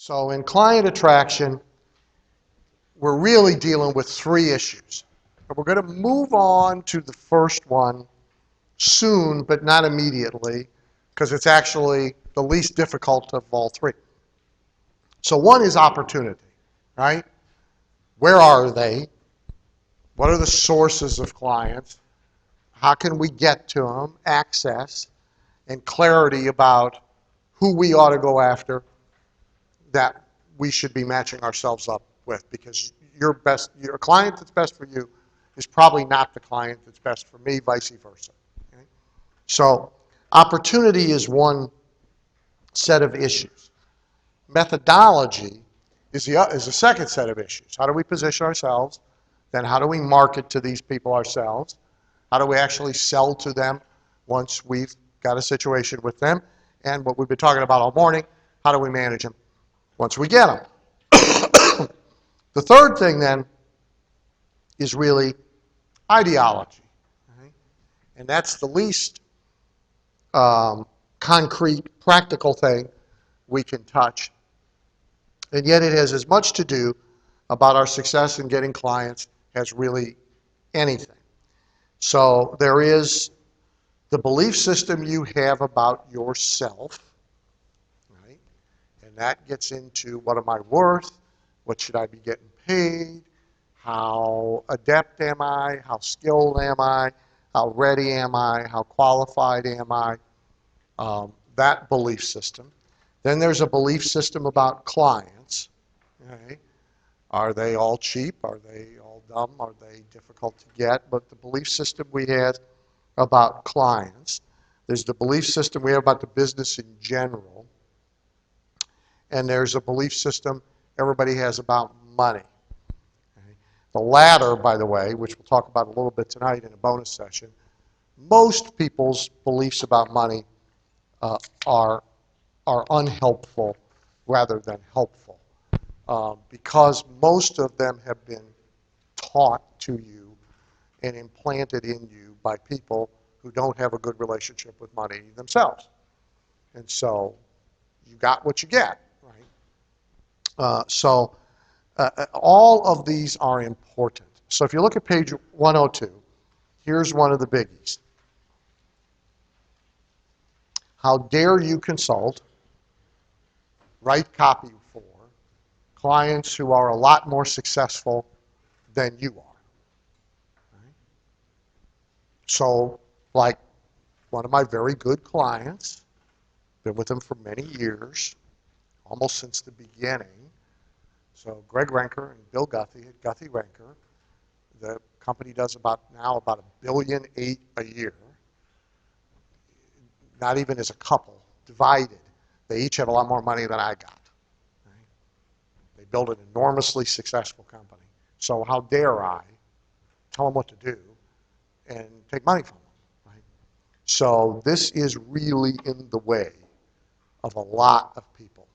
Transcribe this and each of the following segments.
So in client attraction, we're really dealing with three issues. But we're going to move on to the first one soon, but not immediately, because it's actually the least difficult of all three. So one is opportunity, right? Where are they? What are the sources of clients? How can we get to them? Access and clarity about who we ought to go after that we should be matching ourselves up with, because your client that's best for you is probably not the client that's best for me, vice versa. Okay? So opportunity is one set of issues. Methodology is the second set of issues. How do we position ourselves? Then how do we market to these people ourselves? How do we actually sell to them once we've got a situation with them? And what we've been talking about all morning, how do we manage them once we get them? The third thing then is really ideology. Right? And that's the least concrete, practical thing we can touch. And yet it has as much to do about our success in getting clients as really anything. So there is the belief system you have about yourself, right? And that gets into what am I worth? What should I be getting paid? How adept am I? How skilled am I? How ready am I? How qualified am I? That belief system. Then there's a belief system about clients. Okay? Are they all cheap? Are they all dumb? Are they difficult to get? But the belief system we have about clients. There's the belief system we have about the business in general. And there's a belief system everybody has about money. Okay? The latter, by the way, which we'll talk about a little bit tonight in a bonus session, most people's beliefs about money are unhelpful rather than helpful, because most of them have been taught to you and implanted in you by people who don't have a good relationship with money themselves. And so you got what you get, right? All of these are important. So if you look at page 102, here's one of the biggies. How dare you consult, write copy for clients who are a lot more successful than you are. Right? So, like one of my very good clients, been with them for many years, almost since the beginning. So Greg Renker and Bill Guthey at Guthey Renker, the company does about $1.8 billion a year. Not even as a couple, divided. They each have a lot more money than I got. Right? They build an enormously successful company. So how dare I tell them what to do and take money from them? Right? So this is really in the way of a lot of people.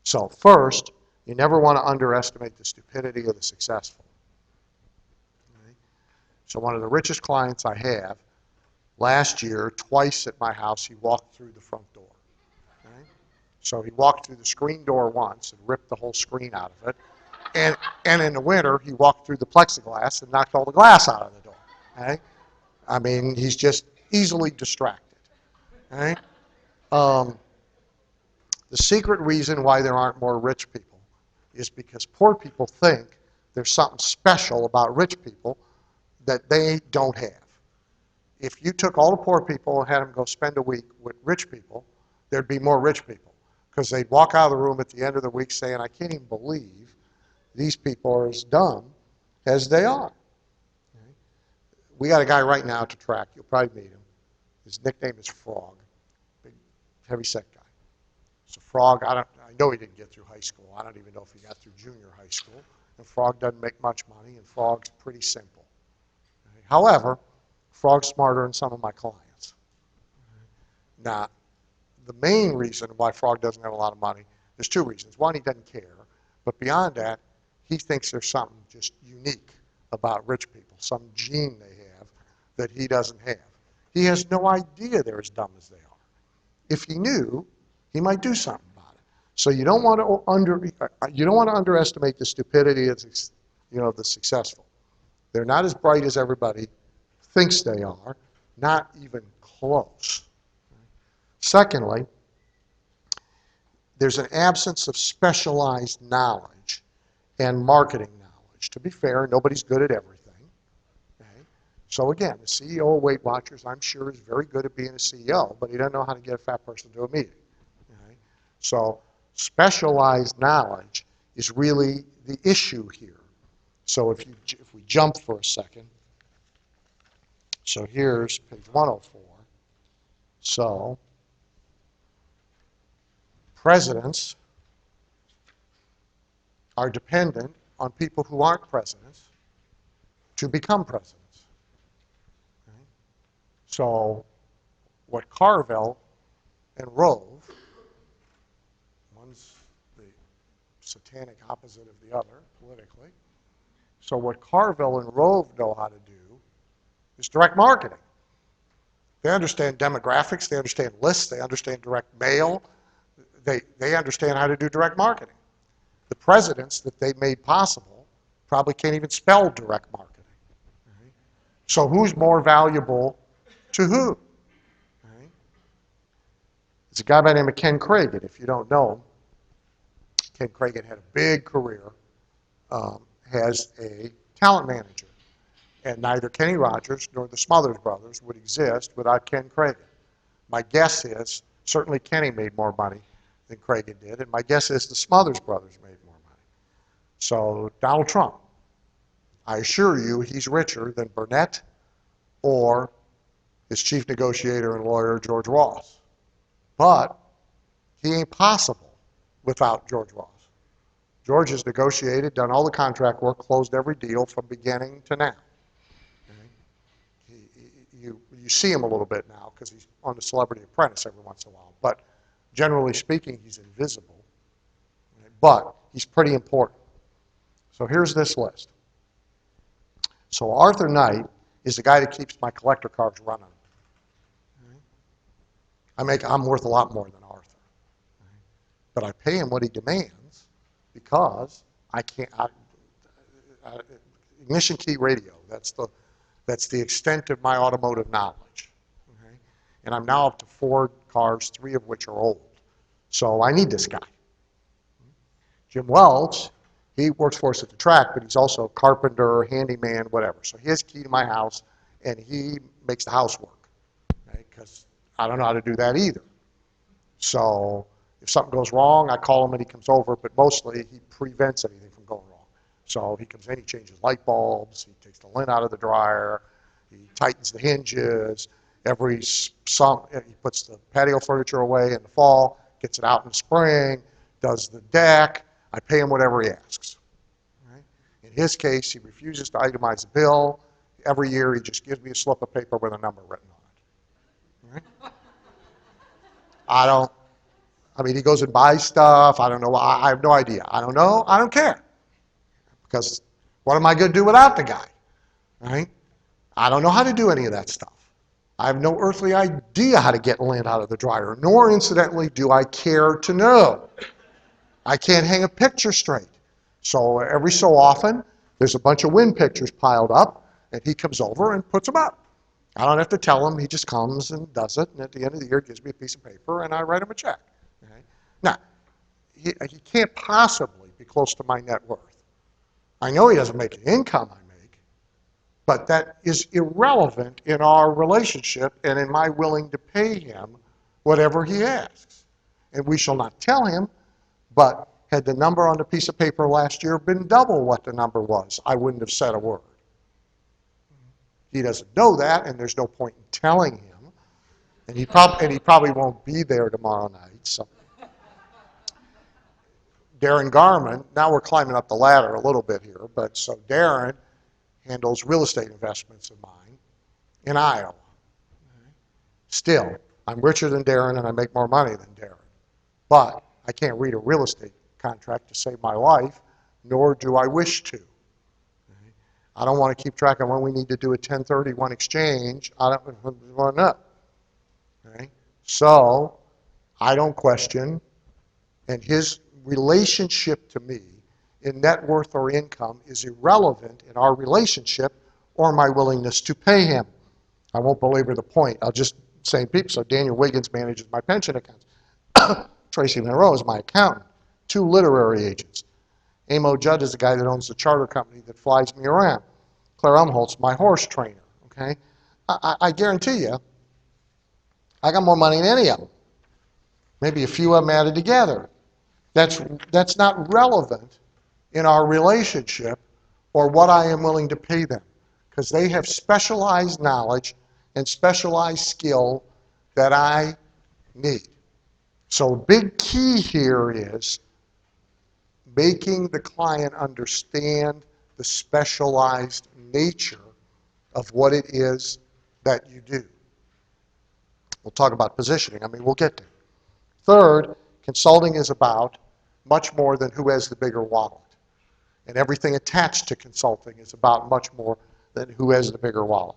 So first, you never want to underestimate the stupidity of the successful. Okay? So one of the richest clients I have, last year, twice at my house, he walked through the front door. Okay? So he walked through the screen door once and ripped the whole screen out of it. And in the winter, he walked through the plexiglass and knocked all the glass out of the door. Okay? I mean, he's just easily distracted. Okay? The secret reason why there aren't more rich people is because poor people think there's something special about rich people that they don't have. If you took all the poor people and had them go spend a week with rich people, there'd be more rich people, because they'd walk out of the room at the end of the week saying, I can't even believe these people are as dumb as they are. Okay? We got a guy right now to track. You'll probably meet him. His nickname is Frog. Big, heavy-set guy. So Frog, I know he didn't get through high school. I don't even know if he got through junior high school. And Frog doesn't make much money, and Frog's pretty simple. Okay? However, Frog's smarter than some of my clients. Now, the main reason why Frog doesn't have a lot of money, there's two reasons. One, he doesn't care. But beyond that, he thinks there's something just unique about rich people, some gene they have that he doesn't have. He has no idea they're as dumb as they are. If he knew, he might do something about it. So you don't want to underestimate the stupidity of the successful. They're not as bright as everybody thinks they are, not even close. Secondly, there's an absence of specialized knowledge and marketing knowledge. To be fair, nobody's good at everything. Okay? So again, the CEO of Weight Watchers, I'm sure, is very good at being a CEO, but he doesn't know how to get a fat person to a meeting. Okay? So specialized knowledge is really the issue here. So if we jump for a second, so here's page 104. So presidents are dependent on people who aren't presidents to become presidents. Okay? So what Carville and Rove, one's the satanic opposite of the other politically, so what Carville and Rove know how to do is direct marketing. They understand demographics, they understand lists, they understand direct mail, they understand how to do direct marketing. The presidents that they made possible probably can't even spell direct marketing. Right? So who's more valuable to who? Right? There's a guy by the name of Ken Cragen. If you don't know him, Ken Cragen had a big career as a talent manager. And neither Kenny Rogers nor the Smothers Brothers would exist without Ken Cragen. My guess is, certainly Kenny made more money than Cragen did, and my guess is the Smothers Brothers made more money. So Donald Trump, I assure you he's richer than Burnett or his chief negotiator and lawyer, George Ross. But he ain't possible without George Ross. George has negotiated, done all the contract work, closed every deal from beginning to now. You see him a little bit now because he's on the Celebrity Apprentice every once in a while. But generally speaking, he's invisible. Right? But he's pretty important. So here's this list. So Arthur Knight is the guy that keeps my collector cars running. Right? I'm worth a lot more than Arthur. Right? But I pay him what he demands because I can't. Ignition key radio. That's the extent of my automotive knowledge. Okay? And I'm now up to 4 cars, 3 of which are old. So I need this guy. Jim Welch, he works for us at the track, but he's also a carpenter, handyman, whatever. So he has a key to my house, and he makes the house work. Because I don't know how to do that either. So if something goes wrong, I call him and he comes over, but mostly he prevents anything from going wrong. So he comes in, he changes light bulbs, he takes the lint out of the dryer, he tightens the hinges, he puts the patio furniture away in the fall, gets it out in the spring, does the deck. I pay him whatever he asks. Right? In his case, he refuses to itemize the bill. Every year he just gives me a slip of paper with a number written on it. Right? He goes and buys stuff. I don't know. I have no idea. I don't know. I don't care. Because what am I going to do without the guy? Right? I don't know how to do any of that stuff. I have no earthly idea how to get lint out of the dryer, nor incidentally do I care to know. I can't hang a picture straight. So every so often, there's a bunch of wind pictures piled up, and he comes over and puts them up. I don't have to tell him. He just comes and does it, and at the end of the year, gives me a piece of paper, and I write him a check. Okay? Now, he can't possibly be close to my net worth. I know he doesn't make an income I make, but that is irrelevant in our relationship and in my willing to pay him whatever he asks. And we shall not tell him, but had the number on the piece of paper last year been double what the number was, I wouldn't have said a word. He doesn't know that, and there's no point in telling him. And he probably won't be there tomorrow night. So. Darren Garman, now we're climbing up the ladder a little bit here, but so Darren handles real estate investments of mine in Iowa. Still, I'm richer than Darren and I make more money than Darren. But I can't read a real estate contract to save my life, nor do I wish to. I don't want to keep track of when we need to do a 1031 exchange. I don't want to know. So I don't question And his relationship to me in net worth or income is irrelevant in our relationship or my willingness to pay him. I won't belabor the point. I'll just say people. So Daniel Wiggins manages my pension accounts. Tracy Monroe is my accountant. 2 literary agents. Amo Judd is the guy that owns the charter company that flies me around. Claire Umholtz, my horse trainer. Okay, I guarantee you, I got more money than any of them. Maybe a few of them added together. That's not relevant in our relationship or what I am willing to pay them, because they have specialized knowledge and specialized skill that I need. So a big key here is making the client understand the specialized nature of what it is that you do. We'll talk about positioning. We'll get there. Third, consulting is about much more than who has the bigger wallet. And everything attached to consulting is about much more than who has the bigger wallet.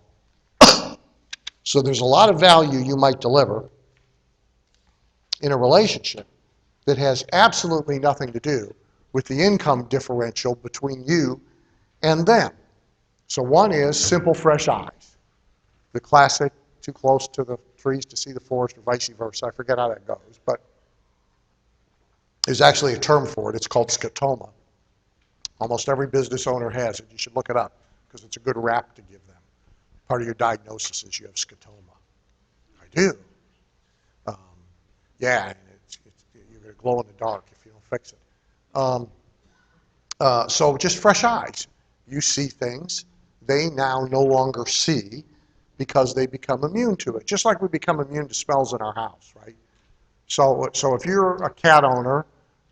So there's a lot of value you might deliver in a relationship that has absolutely nothing to do with the income differential between you and them. So one is simple, fresh eyes. The classic, too close to the trees to see the forest, or vice versa. I forget how that goes, but there's actually a term for it. It's called scotoma. Almost every business owner has it. You should look it up because it's a good rap to give them. Part of your diagnosis is you have scotoma. I do. Yeah, and you're going to glow in the dark if you don't fix it. So just fresh eyes. You see things they now no longer see because they become immune to it. Just like we become immune to smells in our house, right? So if you're a cat owner,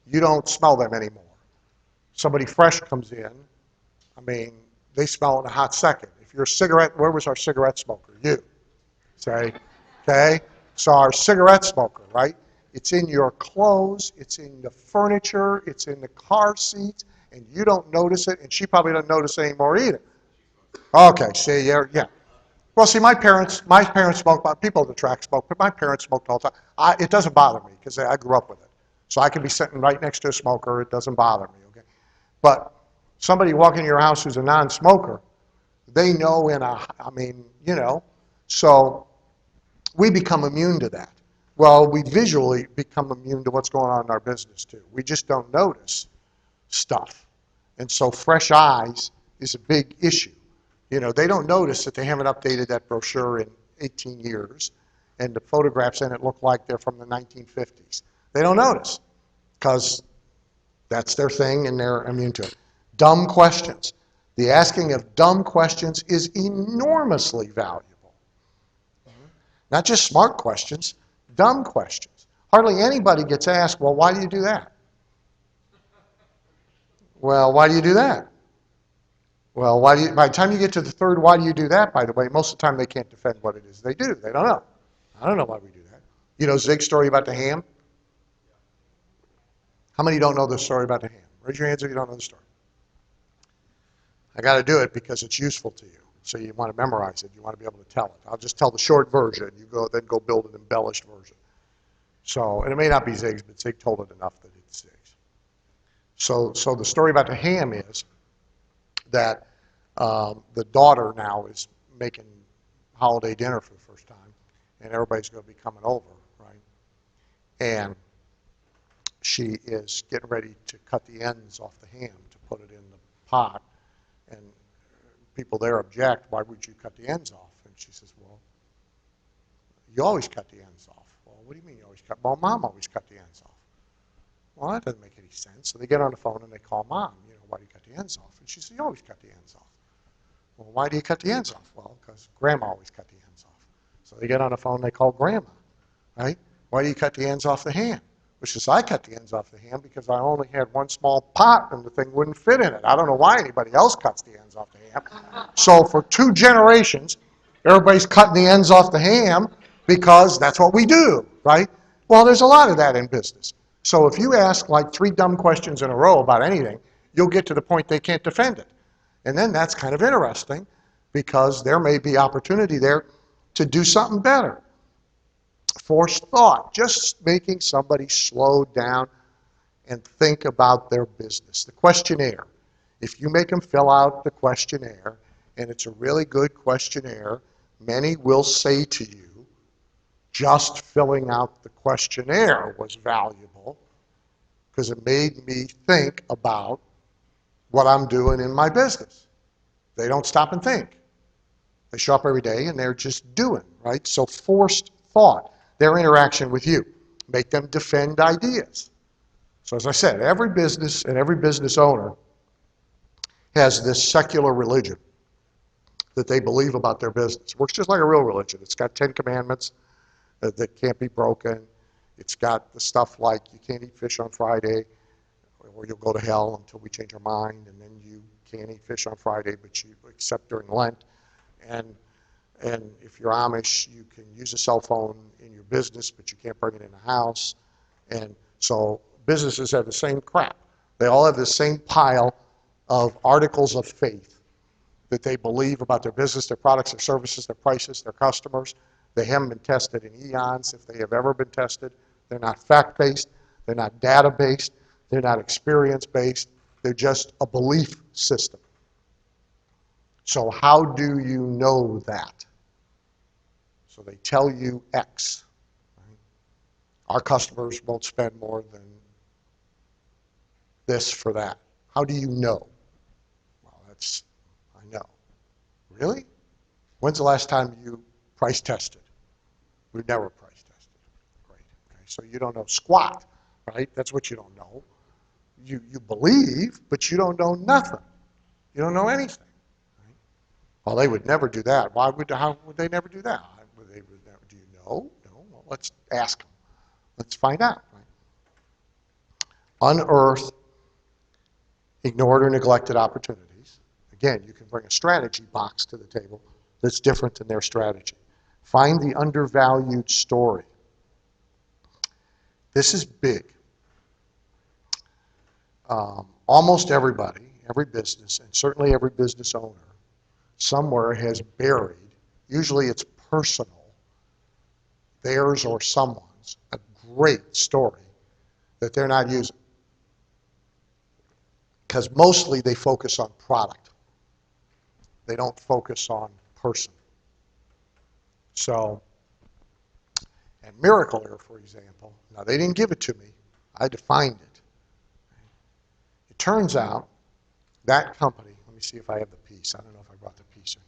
you don't smell them anymore. Somebody fresh comes in, they smell it in a hot second. If you're a cigarette, where was our cigarette smoker? You. Say, okay? So our cigarette smoker, right? It's in your clothes, it's in the furniture, it's in the car seats, and you don't notice it, and she probably doesn't notice it anymore either. Okay, see, yeah. Well, see, my parents smoked, people at the track smoked, but my parents smoked all the time. It doesn't bother me because I grew up with it. So I can be sitting right next to a smoker, it doesn't bother me, okay? But somebody walking in your house who's a non-smoker, they know so we become immune to that. Well, we visually become immune to what's going on in our business too. We just don't notice stuff. And so fresh eyes is a big issue. They don't notice that they haven't updated that brochure in 18 years and the photographs in it look like they're from the 1950s. They don't notice because that's their thing and they're immune to it. Dumb questions. The asking of dumb questions is enormously valuable. Not just smart questions, dumb questions. Hardly anybody gets asked, well, why do you do that? Well, why do you do that? Well, by the time you get to the third, why do you do that, by the way, most of the time they can't defend what it is they do. They don't know. I don't know why we do that. You know Zig's story about the ham? How many don't know the story about the ham? Raise your hands if you don't know the story. I got to do it because it's useful to you. So you want to memorize it. You want to be able to tell it. I'll just tell the short version. You then go build an embellished version. So, and it may not be Zig's, but Zig told it enough that it's Zig's. So the story about the ham is that the daughter now is making holiday dinner for the first time, and everybody's going to be coming over, right? And she is getting ready to cut the ends off the ham to put it in the pot, and people there object, why would you cut the ends off? And she says, well, you always cut the ends off. Well, what do you mean you always cut? Well, Mom always cut the ends off. Well, that doesn't make any sense. So they get on the phone and they call Mom, why do you cut the ends off? And she says, you always cut the ends off. Well, why do you cut the ends off? Well, because Grandma always cut the ends off. So they get on the phone and they call Grandma, right? Why do you cut the ends off the ham? Which is, I cut the ends off the ham because I only had one small pot and the thing wouldn't fit in it. I don't know why anybody else cuts the ends off the ham. So for 2 generations, everybody's cutting the ends off the ham because that's what we do, right? Well, there's a lot of that in business. So if you ask like 3 dumb questions in a row about anything, you'll get to the point they can't defend it. And then that's kind of interesting because there may be opportunity there to do something better. Forced thought, just making somebody slow down and think about their business. The questionnaire. If you make them fill out the questionnaire, and it's a really good questionnaire, many will say to you, just filling out the questionnaire was valuable because it made me think about what I'm doing in my business. They don't stop and think. They show up every day and they're just doing, right? So forced thought, their interaction with you, make them defend ideas. So as I said, every business and every business owner has this secular religion that they believe about their business. It works just like a real religion. It's got 10 commandments that can't be broken. It's got the stuff like you can't eat fish on Friday or you'll go to hell until we change our mind, and then you can't eat fish on Friday, but you except during Lent. And if you're Amish, you can use a cell phone in your business, but you can't bring it in the house. And so businesses have the same crap. They all have the same pile of articles of faith that they believe about their business, their products, their services, their prices, their customers. They haven't been tested in eons. If they have ever been tested, they're not fact-based, they're not data-based, they're not experience-based, they're just a belief system. So how do you know that? So they tell you X. Right? Our customers won't spend more than this for that. How do you know? Well, I know. Really? When's the last time you price tested? We've never price tested. Great. Okay. So you don't know squat, right? That's what you don't know. You believe, but you don't know nothing. You don't know anything. Right? Well, they would never do that. How would they never do that? Do you know? No. Well, let's ask them. Let's find out. Right? Unearth ignored or neglected opportunities. Again, you can bring a strategy box to the table that's different than their strategy. Find the undervalued story. This is big. Almost everybody, every business, and certainly every business owner, somewhere has buried, usually it's personal, theirs or someone's, a great story that they're not using. Because mostly they focus on product. They don't focus on person. So, and Miracle Air, for example, now they didn't give it to me. I had to find it. It turns out that company, let me see if I have the piece. I don't know if I brought the piece or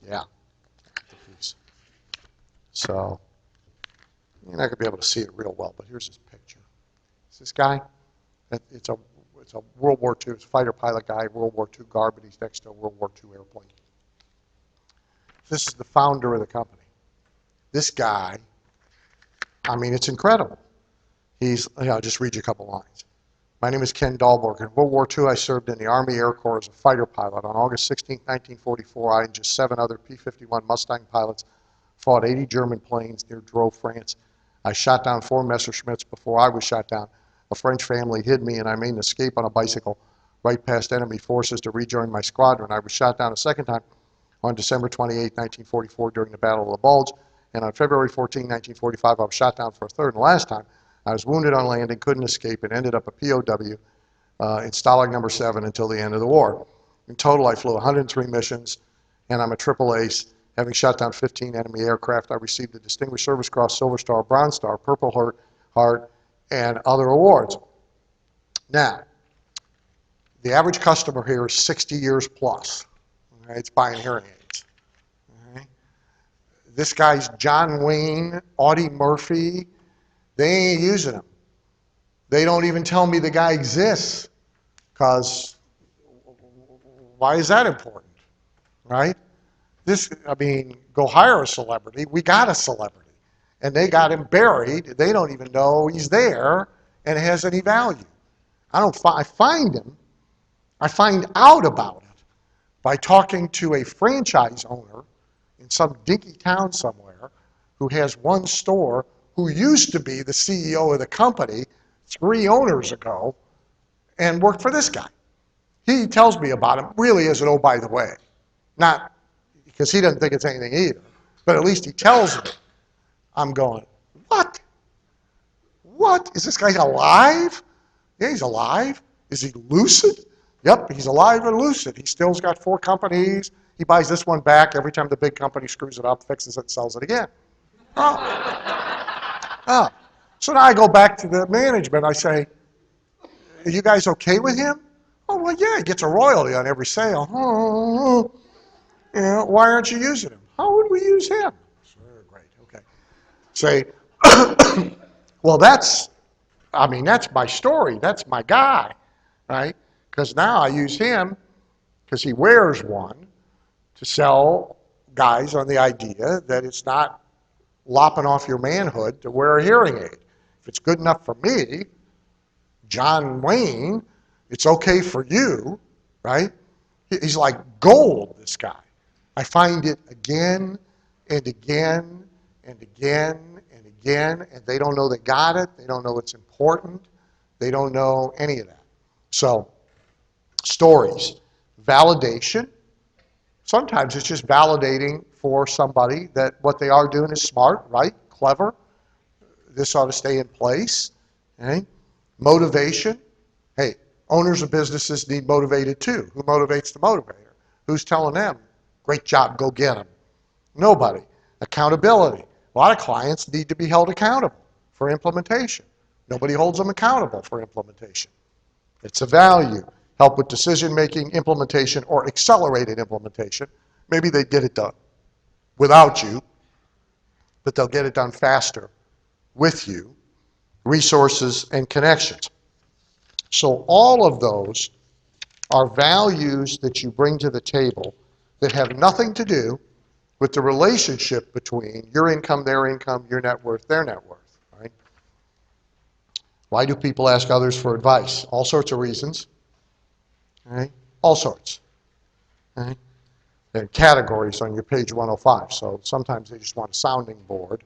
not. Yeah, the piece. So, you're not going to be able to see it real well, but here's his picture. It's this guy. It's a World War II, it's a fighter pilot guy, World War II garb, but he's next to a World War II airplane. This is the founder of the company. This guy, I mean, it's incredible. I'll just read you a couple lines. My name is Ken Dahlborg. In World War II, I served in the Army Air Corps as a fighter pilot. On August 16, 1944, I and just 7 other P-51 Mustang pilots fought 80 German planes near Dreux, France. I shot down 4 Messerschmitts before I was shot down. A French family hid me, and I made an escape on a bicycle right past enemy forces to rejoin my squadron. I was shot down a second time on December 28, 1944, during the Battle of the Bulge, and on February 14, 1945, I was shot down for a third and last time. I was wounded on landing, couldn't escape, and ended up a POW in Stalag No. 7 until the end of the war. In total, I flew 103 missions, and I'm a triple ace. Having shot down 15 enemy aircraft, I received the Distinguished Service Cross, Silver Star, Bronze Star, Purple Heart, and other awards. Now, the average customer here is 60 years plus. Okay? It's buying hearing aids. Okay? This guy's John Wayne, Audie Murphy. They ain't using them. They don't even tell me the guy exists, because why is that important, right? Go hire a celebrity. We got a celebrity. And they got him buried. They don't even know he's there and has any value. I find him. I find out about it by talking to a franchise owner in some dinky town somewhere who has one store, who used to be the CEO of the company 3 owners ago and worked for this guy. He tells me about him really as an oh, by the way. Not because he doesn't think it's anything either, but at least he tells me. I'm going, what? What? Is this guy alive? Yeah, he's alive. Is he lucid? Yep, he's alive and lucid. He still's got 4 companies. He buys this one back every time the big company screws it up, fixes it, sells it again. Oh. So now I go back to the management. I say, are you guys okay with him? Oh, well, yeah, he gets a royalty on every sale. Oh, yeah, why aren't you using him? How would we use him? Sure, great, okay. Say, well, that's my story. That's my guy, right? Because now I use him because he wears one to sell guys on the idea that it's not lopping off your manhood to wear a hearing aid. If it's good enough for me, John Wayne, it's okay for you, right? He's like gold, this guy. I find it again and again and again and again, and they don't know they got it. They don't know it's important. They don't know any of that. So, stories, validation. Sometimes it's just validating for somebody that what they are doing is smart, right, clever. This ought to stay in place. Okay? Motivation. Hey, owners of businesses need motivated too. Who motivates the motivator? Who's telling them, great job, go get them? Nobody. Accountability. A lot of clients need to be held accountable for implementation. Nobody holds them accountable for implementation. It's a value. Help with decision-making, implementation, or accelerated implementation. Maybe they get it done without you, but they'll get it done faster with you. Resources and connections. So all of those are values that you bring to the table that have nothing to do with the relationship between your income, your net worth, their net worth. Right? Why do people ask others for advice? All sorts of reasons. Right? All sorts. Right? There are categories on your page 105, so sometimes they just want a sounding board.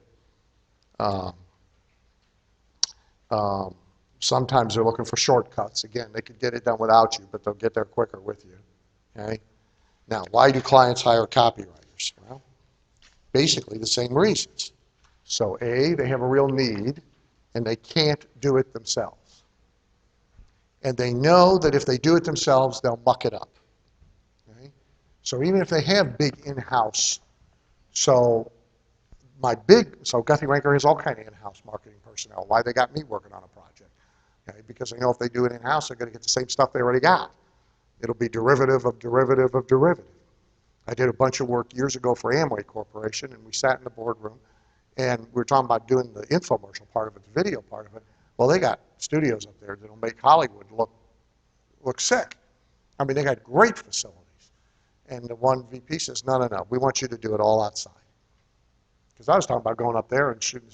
Sometimes they're looking for shortcuts. Again, they could get it done without you, but they'll get there quicker with you. Okay? Now, why do clients hire copywriters? Well, basically the same reasons. So A, they have a real need, and they can't do it themselves. And they know that if they do it themselves, they'll muck it up. Okay? So even if they have big in-house, so Guthrie Ranker has all kind of in-house marketing personnel. Why they got me working on a project? Okay? Because they know if they do it in-house, they're going to get the same stuff they already got. It'll be derivative of derivative of derivative. I did a bunch of work years ago for Amway Corporation, and we sat in the boardroom, and we were talking about doing the infomercial part of it, the video part of it. Well, they got studios up there that'll make Hollywood look sick. I mean, they got great facilities. And the one VP says, no, we want you to do it all outside. Because I was talking about going up there and shooting.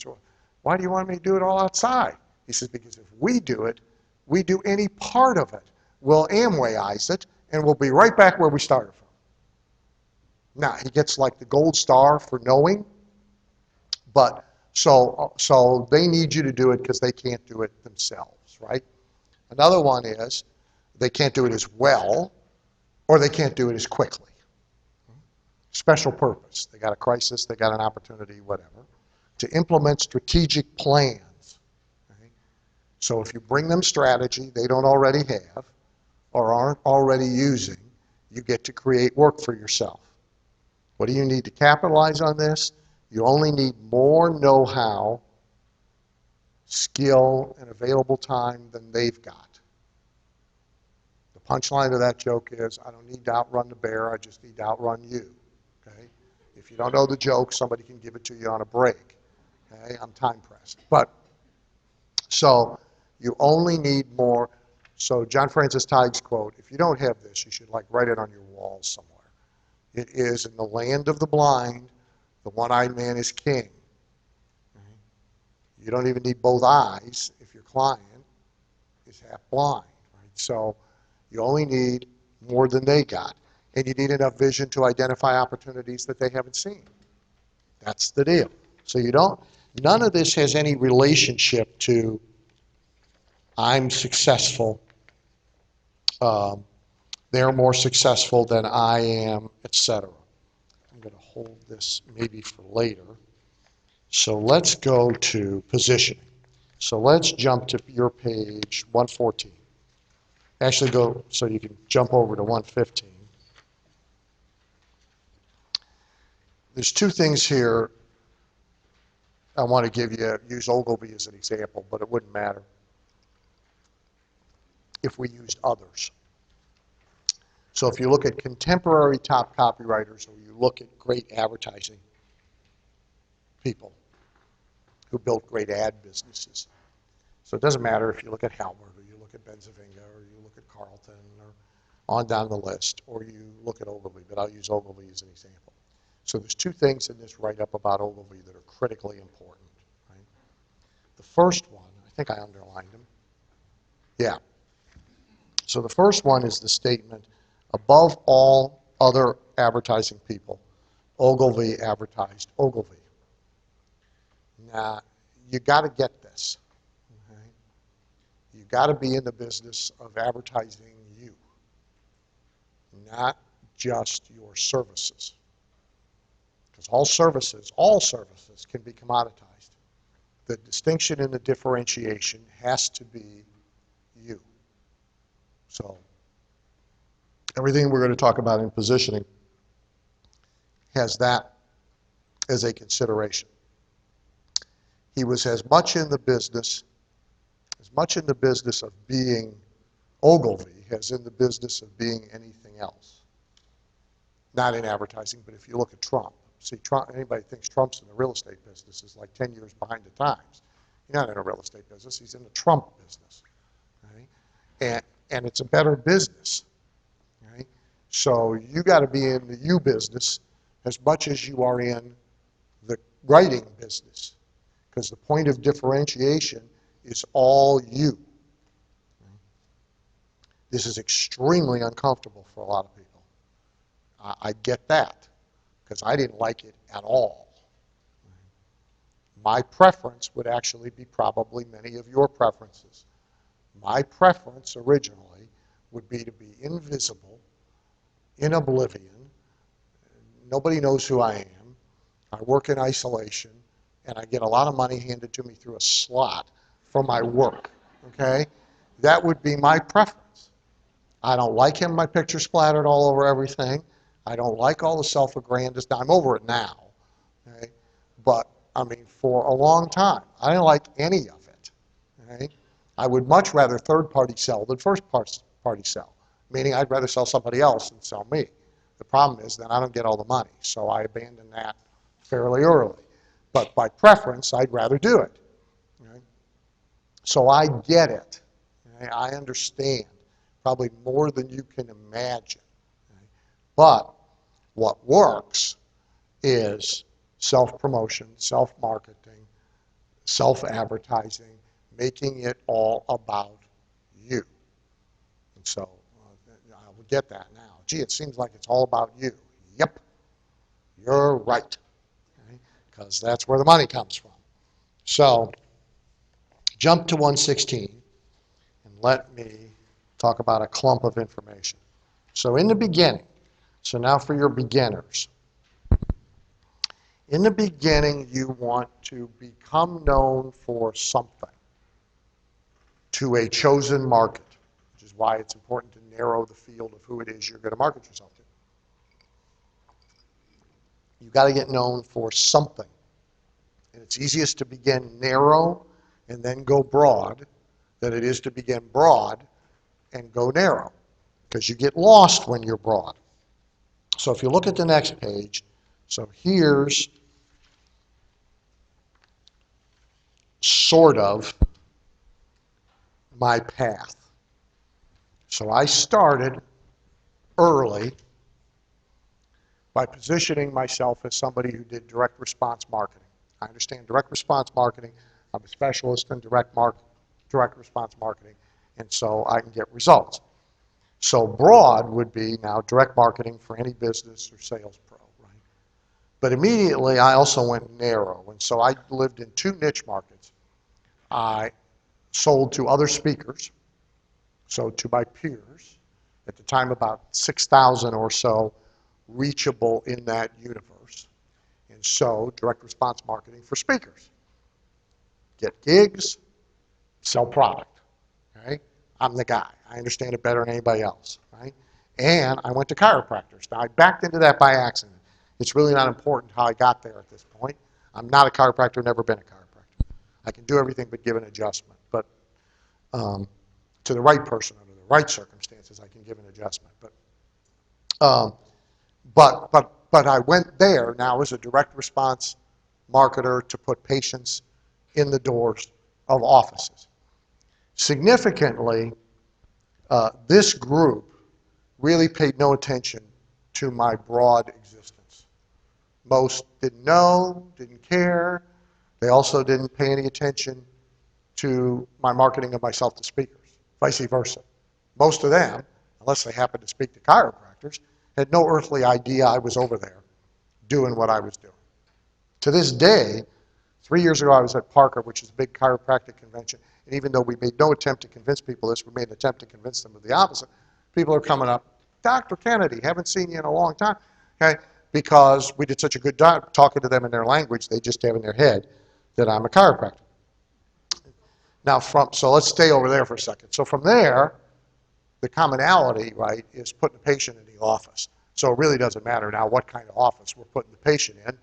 Why do you want me to do it all outside? He says, because if we do it, we do any part of it. We'll Amwayize it, and we'll be right back where we started from. Now, he gets like the gold star for knowing, but so they need you to do it because they can't do it themselves, right? Another one is they can't do it as well, or they can't do it as quickly. Special purpose. They got a crisis, they got an opportunity, whatever. To implement strategic plans. Okay? So if you bring them strategy they don't already have or aren't already using, you get to create work for yourself. What do you need to capitalize on this? You only need more know-how, skill, and available time than they've got. The punchline of that joke is, I don't need to outrun the bear, I just need to outrun you. Okay? If you don't know the joke, somebody can give it to you on a break. Okay? I'm time pressed. But, so, you only need more. So John Francis Tighe's quote, if you don't have this, you should like write it on your walls somewhere. It is, in the land of the blind, the one-eyed man is king. Okay? You don't even need both eyes if your client is half blind. Right? So you only need more than they got. And you need enough vision to identify opportunities that they haven't seen. That's the deal. So none of this has any relationship to I'm successful, they're more successful than I am, etc. I'm going to hold this maybe for later. So let's go to positioning. So let's jump to your page 114. Actually go, so you can jump over to 115. There's two things here I want to give you. Use Ogilvy as an example, but it wouldn't matter if we used others. So if you look at contemporary top copywriters, or you look at great advertising people who built great ad businesses. So it doesn't matter if you look at Halbert, or you look at Benzavinga, or you look at Carlton, or on down the list, or you look at Ogilvy, but I'll use Ogilvy as an example. So there's two things in this write-up about Ogilvy that are critically important. Right? The first one, I think I underlined them. Yeah. So the first one is the statement, above all other advertising people, Ogilvy advertised Ogilvy. Now, you got to get this. Okay? You got to be in the business of advertising you, not just your services. Because all services can be commoditized. The distinction and the differentiation has to be you. So everything we're going to talk about in positioning has that as a consideration. He was as much in the business of being Ogilvy as in the business of being anything else. Not in advertising, but if you look at Trump. See, Trump, anybody thinks Trump's in the real estate business is like 10 years behind the times. He's not in a real estate business, he's in the Trump business. Right? And it's a better business. Right? So you got to be in the you business as much as you are in the writing business. Because the point of differentiation is all you. This is extremely uncomfortable for a lot of people. I get that, because I didn't like it at all. My preference would actually be probably many of your preferences. My preference originally would be to be invisible, in oblivion. Nobody knows who I am. I work in isolation, and I get a lot of money handed to me through a slot for my work, okay? That would be my preference. I don't like having my picture splattered all over everything. I don't like all the self-aggrandizement. I'm over it now, okay? But, I mean, for a long time, I didn't like any of it, okay? I would much rather third-party sell than first-party sell, meaning I'd rather sell somebody else than sell me. The problem is that I don't get all the money, so I abandon that fairly early. But by preference, I'd rather do it. Okay? So I get it. Okay? I understand, probably more than you can imagine. Okay? But what works is self-promotion, self-marketing, self-advertising, making it all about you. And so I will get that now. Gee, it seems like it's all about you. Yep, you're right, because that's where the money comes from. So jump to 116 and let me talk about a clump of information. So in the beginning, so now for your beginners. In the beginning, you want to become known for something to a chosen market, which is why it's important to narrow the field of who it is you're going to market yourself to. You've got to get known for something. And it's easiest to begin narrow and then go broad than it is to begin broad and go narrow, because you get lost when you're broad. So if you look at the next page, so here's sort of my path. So I started early by positioning myself as somebody who did direct response marketing. I understand direct response marketing. I'm a specialist in direct response marketing, and so I can get results. So broad would be now direct marketing for any business or sales pro, right? But immediately I also went narrow, and so I lived in two niche markets. I sold to other speakers, so to my peers, at the time about 6,000 or so reachable in that universe. And so direct response marketing for speakers. Get gigs, sell product, okay? I'm the guy. I understand it better than anybody else, right? And I went to chiropractors. Now, I backed into that by accident. It's really not important how I got there at this point. I'm not a chiropractor, never been a chiropractor. I can do everything but give an adjustment. But to the right person under the right circumstances, I can give an adjustment. But I went there now as a direct response marketer to put patients in the doors of offices. Significantly, this group really paid no attention to my broad existence. Most didn't know, didn't care. They also didn't pay any attention to my marketing of myself to speakers, vice versa. Most of them, unless they happened to speak to chiropractors, had no earthly idea I was over there doing what I was doing. To this day, 3 years ago I was at Parker, which is a big chiropractic convention, and even though we made no attempt to convince people this, we made an attempt to convince them of the opposite. People are coming up, Dr. Kennedy, haven't seen you in a long time, okay? Because we did such a good job talking to them in their language, they just have in their head that I'm a chiropractor. Now, so let's stay over there for a second. So from there, the commonality, right, is putting the patient in the office. So it really doesn't matter now what kind of office we're putting the patient in.